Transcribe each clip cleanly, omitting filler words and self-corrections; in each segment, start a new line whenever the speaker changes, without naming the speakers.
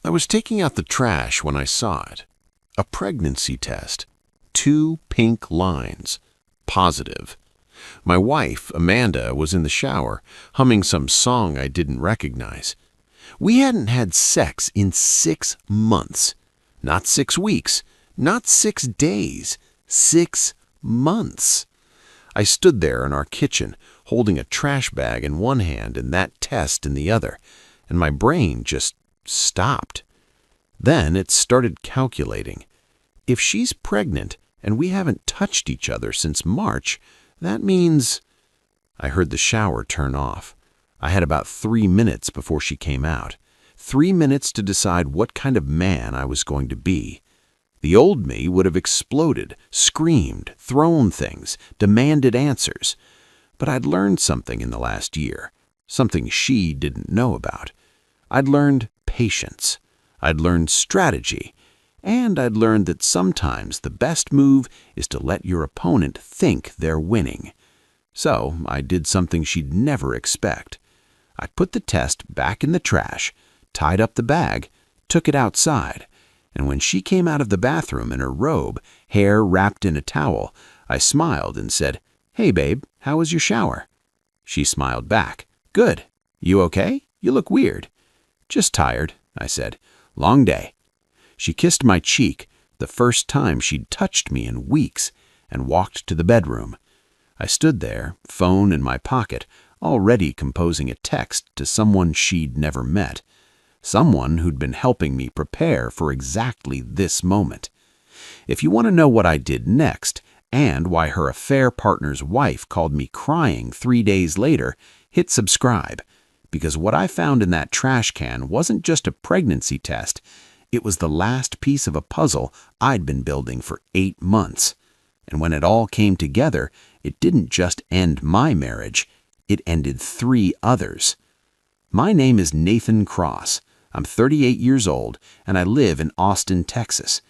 I was taking out the trash when I saw it. A pregnancy test. 2 pink lines. Positive. My wife, Amanda, was in the shower, humming some song I didn't recognize. We hadn't had sex in 6 months. Not 6 weeks. Not 6 days. 6 months. I stood there in our kitchen, holding a trash bag in one hand and that test in the other, and my brain just stopped. Then it started calculating. If she's pregnant and we haven't touched each other since March, that means... I heard the shower turn off. I had about 3 minutes before she came out. 3 minutes to decide what kind of man I was going to be. The old me would have exploded, screamed, thrown things, demanded answers. But I'd learned something in the last year, something she didn't know about. I'd learned patience. I'd learned strategy. And I'd learned that sometimes the best move is to let your opponent think they're winning. So I did something she'd never expect. I put the test back in the trash, tied up the bag, took it outside, and when she came out of the bathroom in her robe, hair wrapped in a towel, I smiled and said, "Hey babe, how was your shower?" She smiled back. "Good. You okay? You look weird." "Just tired," I said. "Long day." She kissed my cheek, the first time she'd touched me in weeks, and walked to the bedroom. I stood there, phone in my pocket, already composing a text to someone she'd never met. Someone who'd been helping me prepare for exactly this moment. If you want to know what I did next, and why her affair partner's wife called me crying 3 days later, hit subscribe. Because what I found in that trash can wasn't just a pregnancy test. It was the last piece of a puzzle I'd been building for 8 months. And when it all came together, it didn't just end my marriage. It ended 3 others. My name is Nathan Cross. I'm 38 years old, and I live in Austin, Texas.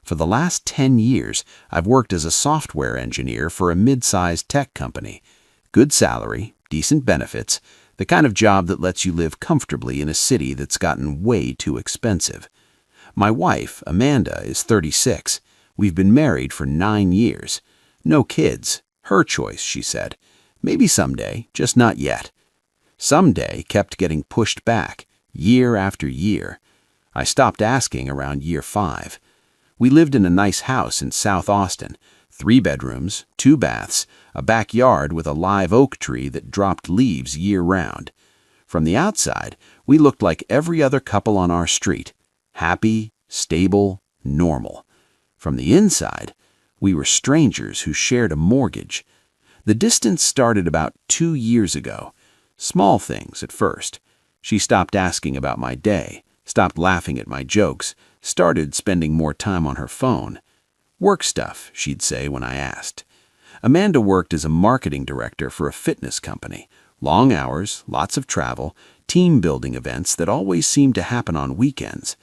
For the last 10 years, I've worked as a software engineer for a mid-sized tech company. Good salary, decent benefits, the kind of job that lets you live comfortably in a city that's gotten way too expensive. My wife, Amanda, is 36. We've been married for 9 years. No kids. Her choice, she said. Maybe someday, just not yet. Someday kept getting pushed back, year after year. I stopped asking around year 5. We lived in a nice house in South Austin, 3 bedrooms, 2 baths, a backyard with a live oak tree that dropped leaves year-round. From the outside, we looked like every other couple on our street. Happy, stable, normal. From the inside, we were strangers who shared a mortgage. The distance started about 2 years ago. Small things at first. She stopped asking about my day, stopped laughing at my jokes, started spending more time on her phone. Work stuff, she'd say when I asked. Amanda worked as a marketing director for a fitness company. Long hours, lots of travel, team-building events that always seemed to happen on weekends.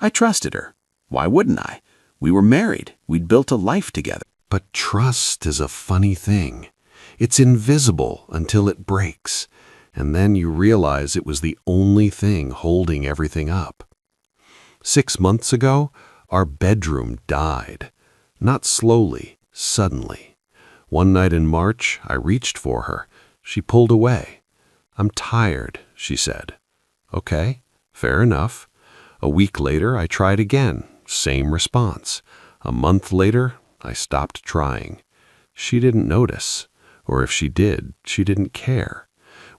I trusted her. Why wouldn't I? We were married. We'd built a life together.
But trust is a funny thing. It's invisible until it breaks, and then you realize it was the only thing holding everything up. 6 months ago, our bedroom died. Not slowly, suddenly. One night in March, I reached for her. She pulled away. "I'm tired," she said. "Okay, fair enough." A week later, I tried again. Same response. A month later, I stopped trying. She didn't notice, or if she did, she didn't care.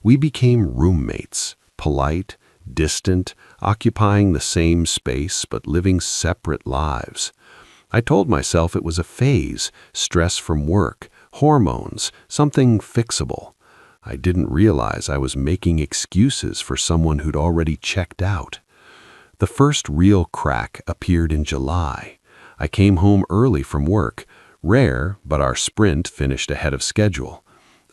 We became roommates, polite, distant, occupying the same space but living separate lives. I told myself it was a phase, stress from work, hormones, something fixable. I didn't realize I was making excuses for someone who'd already checked out. The first real crack appeared in July. I came home early from work. Rare, but our sprint finished ahead of schedule.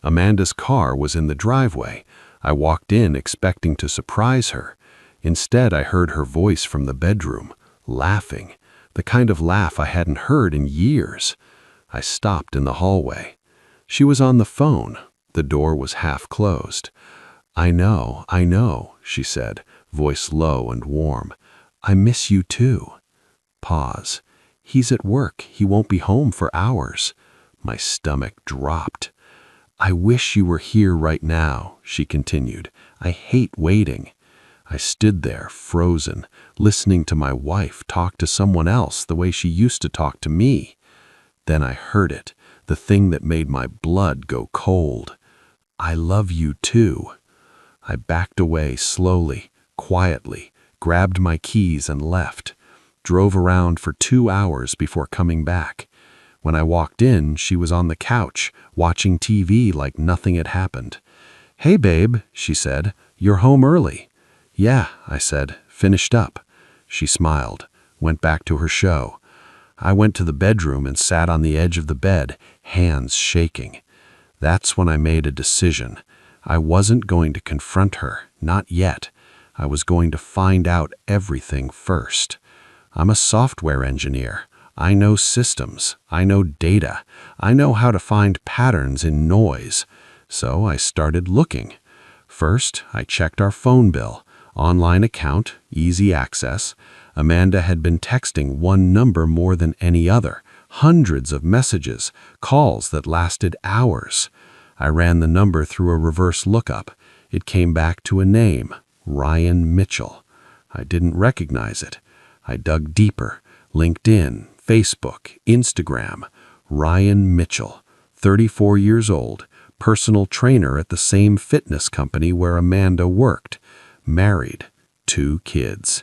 Amanda's car was in the driveway. I walked in expecting to surprise her. Instead, I heard her voice from the bedroom, laughing, the kind of laugh I hadn't heard in years. I stopped in the hallway. She was on the phone. The door was half closed. I know, she said, voice low and warm. I miss you too. Pause. He's at work. He won't be home for hours. My stomach dropped. I wish you were here right now, she continued. I hate waiting. I stood there, frozen, listening to my wife talk to someone else the way she used to talk to me. Then I heard it, the thing that made my blood go cold. I love you too. I backed away slowly, quietly, grabbed my keys and left. Drove around for 2 hours before coming back. When I walked in, she was on the couch, watching TV like nothing had happened. Hey babe, she said, you're home early. Yeah, I said, finished up. She smiled, went back to her show. I went to the bedroom and sat on the edge of the bed, hands shaking. That's when I made a decision. I wasn't going to confront her, not yet. I was going to find out everything first. I'm a software engineer. I know systems. I know data. I know how to find patterns in noise. So I started looking. First, I checked our phone bill. Online account, easy access. Amanda had been texting one number more than any other. Hundreds of messages, calls that lasted hours. I ran the number through a reverse lookup. It came back to a name, Ryan Mitchell. I didn't recognize it. I dug deeper. LinkedIn, Facebook, Instagram. Ryan Mitchell, 34 years old, personal trainer at the same fitness company where Amanda worked. Married, 2 kids.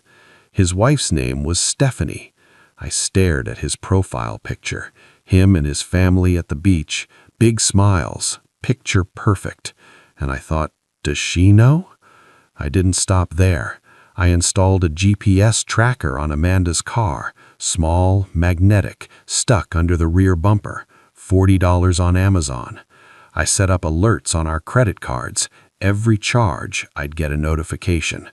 His wife's name was Stephanie. I stared at his profile picture. Him and his family at the beach, big smiles, picture perfect. And I thought, does she know? I didn't stop there. I installed a GPS tracker on Amanda's car, small, magnetic, stuck under the rear bumper, $40 on Amazon. I set up alerts on our credit cards. Every charge, I'd get a notification.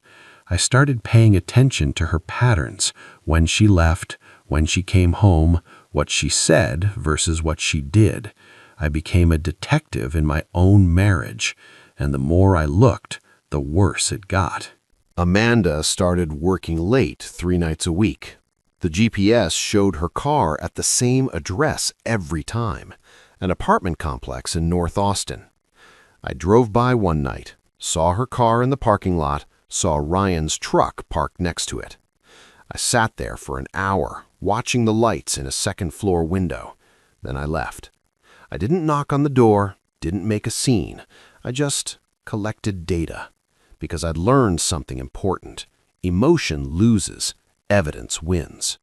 I started paying attention to her patterns, when she left, when she came home, what she said versus what she did. I became a detective in my own marriage, and the more I looked, the worse it got.
Amanda started working late 3 nights a week. The GPS showed her car at the same address every time, an apartment complex in North Austin. I drove by one night, saw her car in the parking lot, saw Ryan's truck parked next to it. I sat there for an hour, watching the lights in a second-floor window. Then I left. I didn't knock on the door, didn't make a scene. I just collected data. Because I'd learned something important. Emotion loses, evidence wins.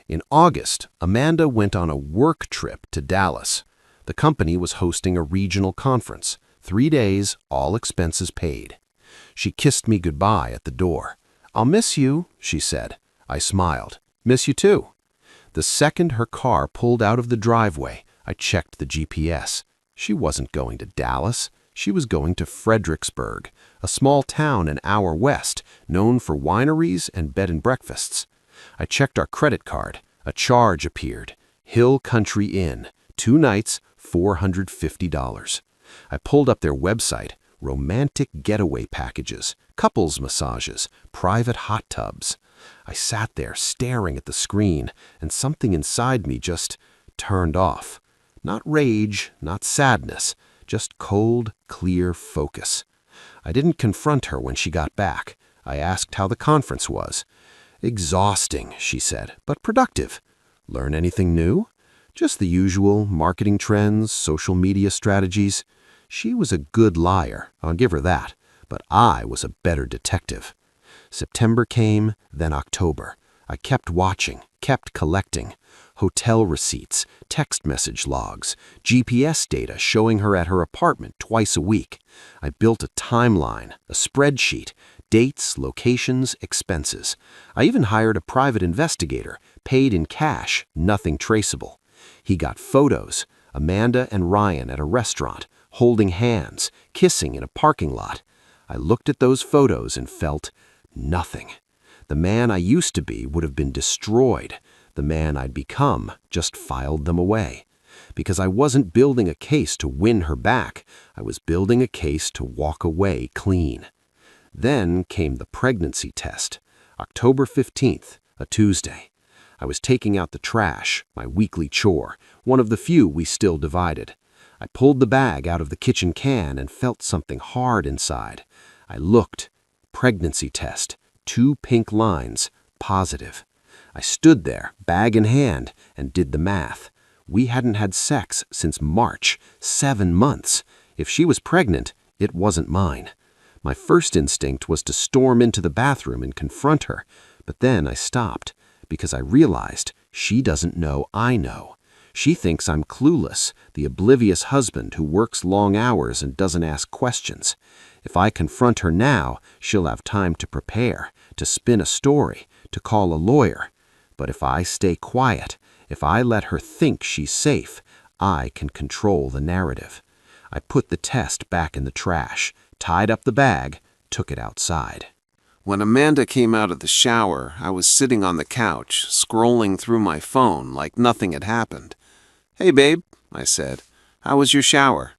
In August, Amanda went on a work trip to Dallas. The company was hosting a regional conference. 3 days, all expenses paid. She kissed me goodbye at the door. I'll miss you, she said. I smiled. Miss you too. The second her car pulled out of the driveway, I checked the GPS. She wasn't going to Dallas. She was going to Fredericksburg, a small town an hour west, known for wineries and bed and breakfasts. I checked our credit card. A charge appeared. Hill Country Inn, 2 nights, $450. I pulled up their website. Romantic getaway packages, couples massages, private hot tubs. I sat there staring at the screen, and something inside me just turned off. Not rage, not sadness, just cold, clear focus. I didn't confront her when she got back. I asked how the conference was. Exhausting, she said, but productive. Learn anything new? Just the usual marketing trends, social media strategies. She was a good liar, I'll give her that, but I was a better detective. September came, then October. I kept watching, kept collecting. Hotel receipts, text message logs, GPS data showing her at her apartment twice a week. I built a timeline, a spreadsheet, dates, locations, expenses. I even hired a private investigator, paid in cash, nothing traceable. He got photos, Amanda and Ryan at a restaurant, holding hands, kissing in a parking lot. I looked at those photos and felt nothing. The man I used to be would have been destroyed. The man I'd become just filed them away. Because I wasn't building a case to win her back, I was building a case to walk away clean. Then came the pregnancy test.
October 15th, a Tuesday. I was taking out the trash, my weekly chore, one of the few we still divided. I pulled the bag out of the kitchen can and felt something hard inside. I looked. Pregnancy test. 2 pink lines. Positive. I stood there, bag in hand, and did the math. We hadn't had sex since March, 7 months. If she was pregnant, it wasn't mine. My first instinct was to storm into the bathroom and confront her, but then I stopped because I realized she doesn't know I know. She thinks I'm clueless, the oblivious husband who works long hours and doesn't ask questions. If I confront her now, she'll have time to prepare, to spin a story, to call a lawyer. But if I stay quiet, if I let her think she's safe, I can control the narrative. I put the test back in the trash, tied up the bag, took it outside.
When Amanda came out of the shower, I was sitting on the couch, scrolling through my phone like nothing had happened. "Hey, babe," I said. "How was your shower?"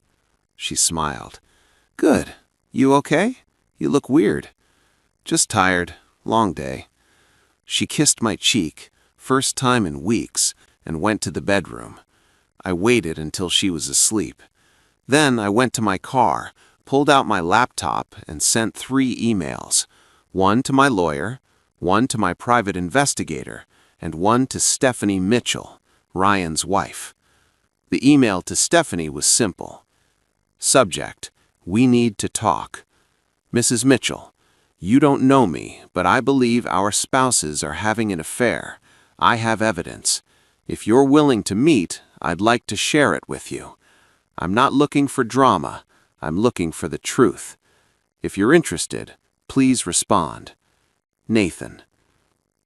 She smiled. "Good. You okay? You look weird." "Just tired. Long day." She kissed my cheek, first time in weeks, and went to the bedroom. I waited until she was asleep. Then I went to my car, pulled out my laptop, and sent 3 emails. 1 to my lawyer, 1 to my private investigator, and 1 to Stephanie Mitchell, Ryan's wife. The email to Stephanie was simple. Subject: "We need to talk. Mrs. Mitchell, you don't know me, but I believe our spouses are having an affair. I have evidence. If you're willing to meet, I'd like to share it with you. I'm not looking for drama. I'm looking for the truth. If you're interested, please respond. Nathan."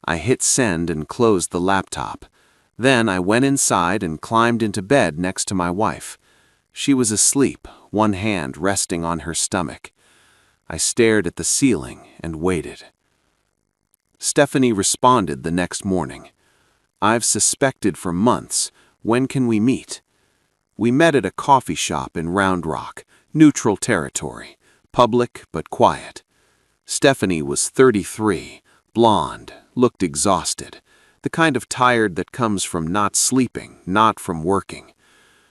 I hit send and closed the laptop. Then I went inside and climbed into bed next to my wife. She was asleep, one hand resting on her stomach. I stared at the ceiling and waited. Stephanie responded the next morning. "I've suspected for months. When can we meet?" We met at a coffee shop in Round Rock, neutral territory, public but quiet. Stephanie was 33, blonde, looked exhausted, the kind of tired that comes from not sleeping, not from working.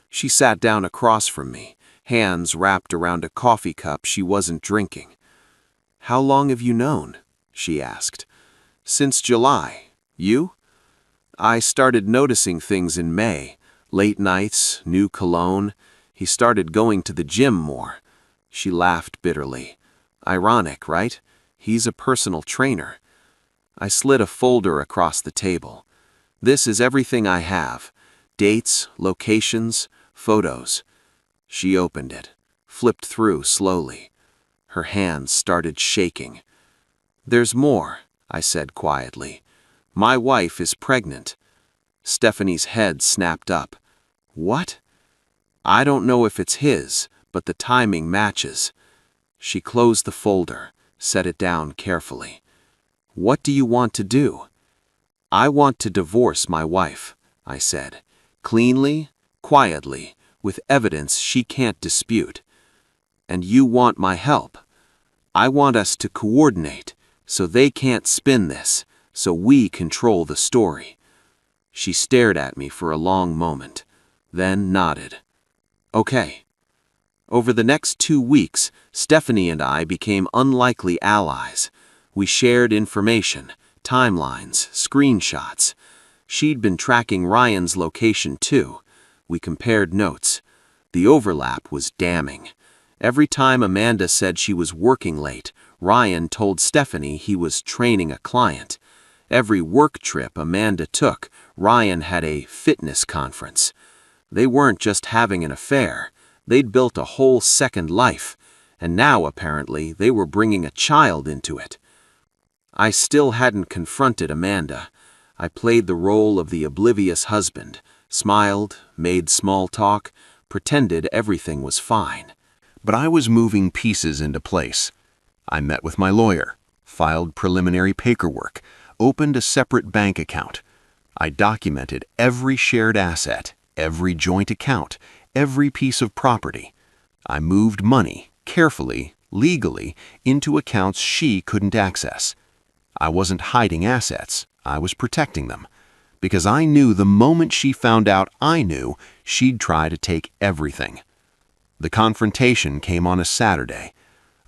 She sat down across from me, hands wrapped around a coffee cup she wasn't drinking. "How long have you known?" she asked. "Since July. You?" "I started noticing things in May. Late nights, new cologne. He started going to the gym more." She laughed bitterly. "Ironic, right? He's a personal trainer." I slid a folder across the table. "This is everything I have. Dates, locations, photos." She opened it, flipped through slowly. Her hands started shaking. "There's more," I said quietly. "My wife is pregnant." Stephanie's head snapped up. "What?" "I don't know if it's his, but the timing matches." She closed the folder, set it down carefully. "What do you want to do?" "I want to divorce my wife," I said. "Cleanly, quietly, with evidence she can't dispute." "And you want my help?" "I want us to coordinate, so they can't spin this, so we control the story." She stared at me for a long moment, then nodded. "Okay." Over the next 2 weeks, Stephanie and I became unlikely allies. We shared information, timelines, screenshots. She'd been tracking Ryan's location too. We compared notes. The overlap was damning. Every time Amanda said she was working late, Ryan told Stephanie he was training a client. Every work trip Amanda took, Ryan had a fitness conference. They weren't just having an affair. They'd built a whole second life, and now apparently they were bringing a child into it. I still hadn't confronted Amanda. I played the role of the oblivious husband, smiled, made small talk, pretended everything was fine.
But I was moving pieces into place. I met with my lawyer, filed preliminary paperwork, opened a separate bank account. I documented every shared asset, every joint account, every piece of property. I moved money, carefully, legally, into accounts she couldn't access.
I wasn't hiding assets, I was protecting them. Because I knew the moment she found out I knew, she'd try to take everything. The confrontation came on a Saturday.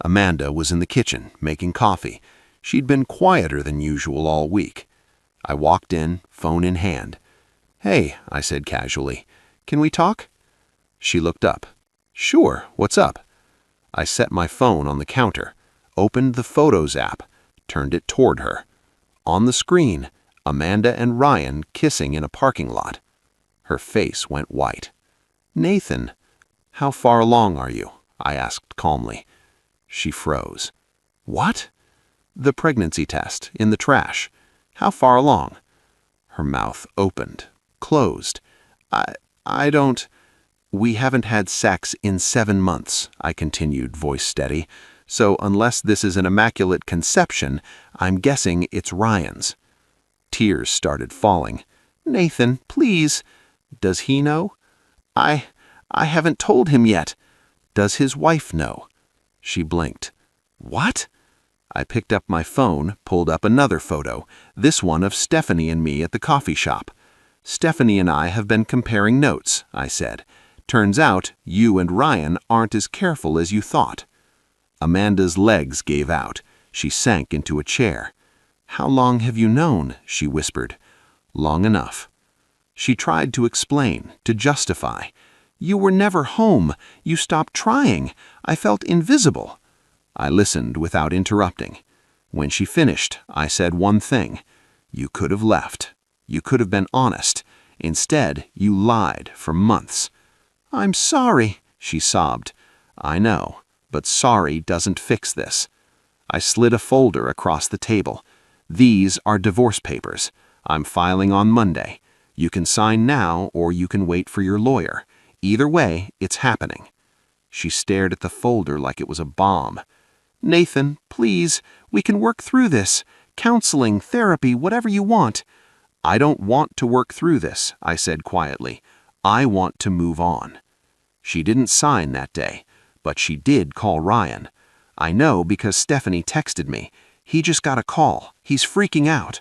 Amanda was in the kitchen, making coffee. She'd been quieter than usual all week. I walked in, phone in hand. "Hey," I said casually, "can we talk?" She looked up. "Sure, what's up?" I set my phone on the counter, opened the Photos app, turned it toward her. On the screen, Amanda and Ryan kissing in a parking lot. Her face went white. "Nathan, how far along are you?" I asked calmly. She froze. "What?" "The pregnancy test, in the trash. How far along?" Her mouth opened, closed. I don't... "We haven't had sex in 7 months," I continued, voice steady. "So unless this is an immaculate conception, I'm guessing it's Ryan's." Tears started falling. "Nathan, please." "Does he know?" I haven't told him yet." "Does his wife know?" She blinked. "What?" I picked up my phone, pulled up another photo, this one of Stephanie and me at the coffee shop. "Stephanie and I have been comparing notes," I said. "Turns out you and Ryan aren't as careful as you thought." Amanda's legs gave out. She sank into a chair. "How long have you known?" she whispered. "Long enough." She tried to explain, to justify. "You were never home. You stopped trying. I felt invisible." I listened without interrupting. When she finished, I said one thing. "You could have left. You could have been honest. Instead, you lied for months." "I'm sorry," she sobbed. "I know, but sorry doesn't fix this." I slid a folder across the table. "These are divorce papers. I'm filing on Monday. You can sign now or you can wait for your lawyer. Either way, it's happening." She stared at the folder like it was a bomb. "Nathan, please, we can work through this. Counseling, therapy, whatever you want." "I don't want to work through this," I said quietly. "I want to move on." She didn't sign that day, but she did call Ryan. I know because Stephanie texted me. "He just got a call. He's freaking out."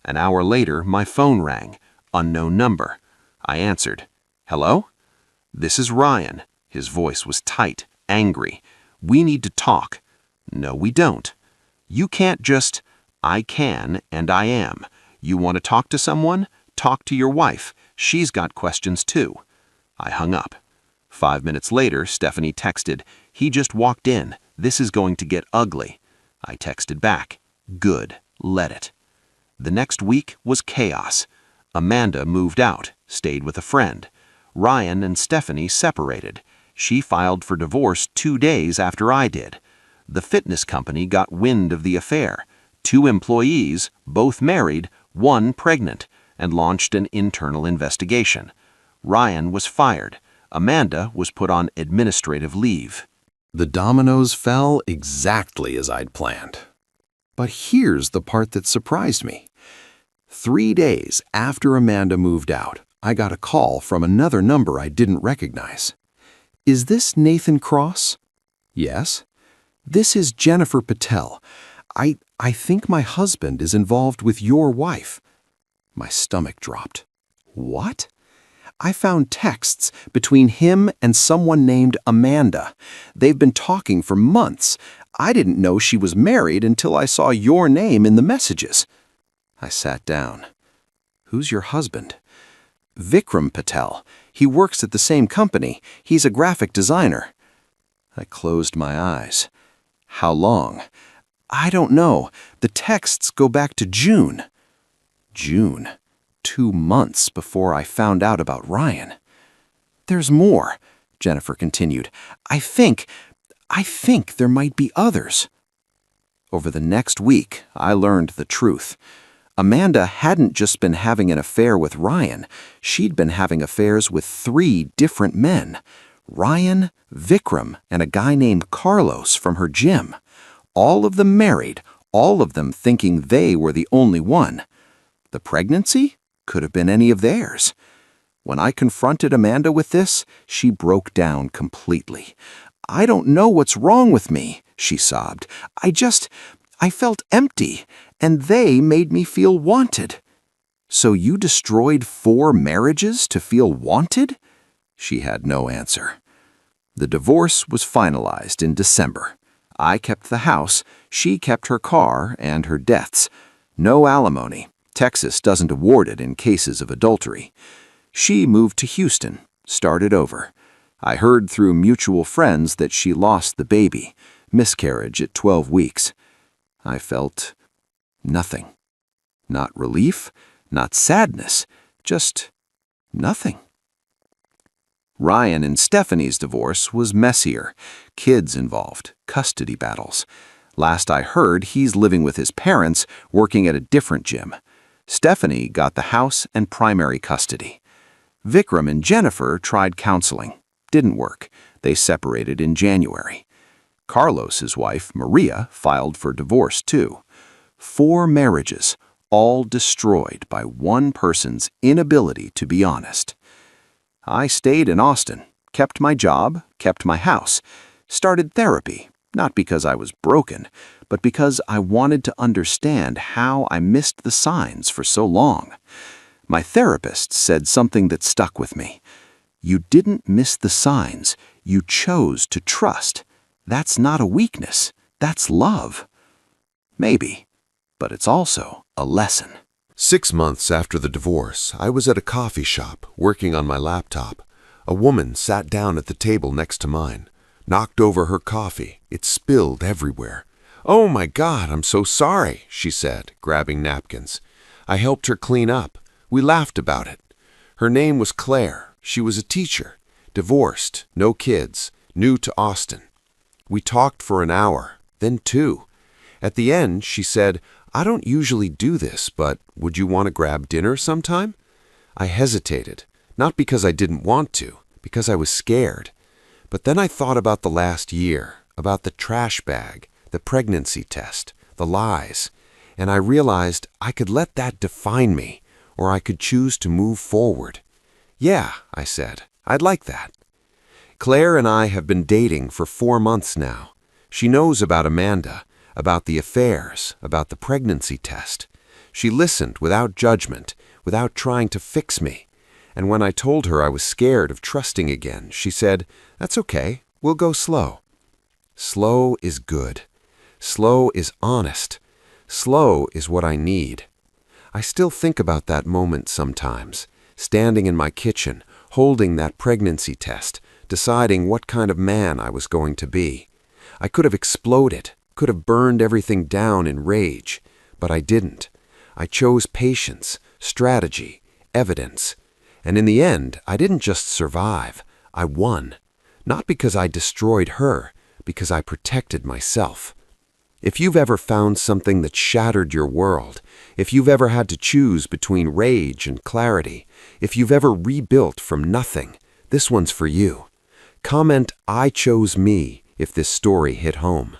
An hour later, my phone rang. Unknown number. I answered. "Hello?" "This is Ryan." His voice was tight, angry. "We need to talk." "No, we don't." "You can't just..." "I can, and I am. You want to talk to someone? Talk to your wife. She's got questions too." I hung up. 5 minutes later, Stephanie texted, "He just walked in. This is going to get ugly." I texted back, "Good, let it." The next week was chaos. Amanda moved out, stayed with a friend. Ryan and Stephanie separated. She filed for divorce 2 days after I did. The fitness company got wind of the affair. 2 employees, both married, 1 pregnant, and launched an internal investigation. Ryan was fired. Amanda was put on administrative leave.
The dominoes fell exactly as I'd planned. But here's the part that surprised me. 3 days after Amanda moved out, I got a call from another number I didn't recognize. "Is this Nathan Cross?" "Yes." "This is Jennifer Patel. I think my husband is involved with your wife." My stomach dropped. "What?" "I found texts between him and someone named Amanda. They've been talking for months. I didn't know she was married until I saw your name in the messages." I sat down. "Who's your husband?" "Vikram Patel. He works at the same company. He's a graphic designer." I closed my eyes. "How long?" "I don't know. The texts go back to June." June. 2 months before I found out about Ryan. "There's more," Jennifer continued. I think there might be others." Over the next week, I learned the truth. Amanda hadn't just been having an affair with Ryan. She'd been having affairs with 3 different men. Ryan, Vikram, and a guy named Carlos from her gym. All of them married, all of them thinking they were the only one. The pregnancy could have been any of theirs. When I confronted Amanda with this, she broke down completely. "I don't know what's wrong with me," she sobbed. I felt empty,
And they made me feel wanted. So you destroyed 4 marriages to feel wanted? She had no answer. The divorce was finalized in December. I kept the house, she kept her car and her debts. No alimony. Texas doesn't award it in cases of adultery. She moved to Houston, started over. I heard through mutual friends that she lost the baby, miscarriage at 12 weeks. I felt nothing. Not relief, not sadness, just nothing. Ryan and Stephanie's divorce was messier. Kids involved, custody battles. Last I heard, he's living with his parents, working at a different gym. Stephanie got the house and primary custody. Vikram and Jennifer tried counseling. Didn't work. They separated in January. Carlos's wife, Maria, filed for divorce too. 4 marriages, all destroyed by one person's inability to be honest. I stayed in Austin, kept my job, kept my house, started therapy, not because I was broken, but because I wanted to understand how I missed the signs for so long. My therapist said something that stuck with me. You didn't miss the signs, you chose to trust. That's not a weakness, that's love. Maybe, but it's also a lesson.
6 months after the divorce, I was at a coffee shop, working on my laptop. A woman sat down at the table next to mine, knocked over her coffee. It spilled everywhere. "Oh my God, I'm so sorry," she said, grabbing napkins. I helped her clean up. We laughed about it. Her name was Claire. She was a teacher, divorced, no kids, new to Austin. We talked for an hour, then 2. At the end, she said, "I don't usually do this, but would you want to grab dinner sometime?" I hesitated, not because I didn't want to, because I was scared. But then I thought about the last year, about the trash bag, the pregnancy test, the lies, and I realized I could let that define me, or I could choose to move forward. "Yeah," I said, "I'd like that." Claire and I have been dating for 4 months now. She knows about Amanda, about the affairs, about the pregnancy test. She listened without judgment, without trying to fix me. And when I told her I was scared of trusting again, she said, "That's okay, we'll go slow." Slow is good. Slow is honest. Slow is what I need. I still think about that moment sometimes, standing in my kitchen, holding that pregnancy test, deciding what kind of man I was going to be. I could have exploded, could have burned everything down in rage, but I didn't. I chose patience, strategy, evidence. And in the end, I didn't just survive, I won. Not because I destroyed her, because I protected myself. If you've ever found something that shattered your world, if you've ever had to choose between rage and clarity, if you've ever rebuilt from nothing, this one's for you. Comment, "I chose me," if this story hit home.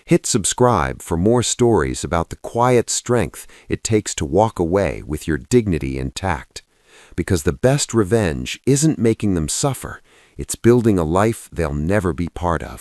Hit subscribe for more stories about the quiet strength it takes to walk away with your dignity intact. Because the best revenge isn't making them suffer, it's building a life they'll never be part of.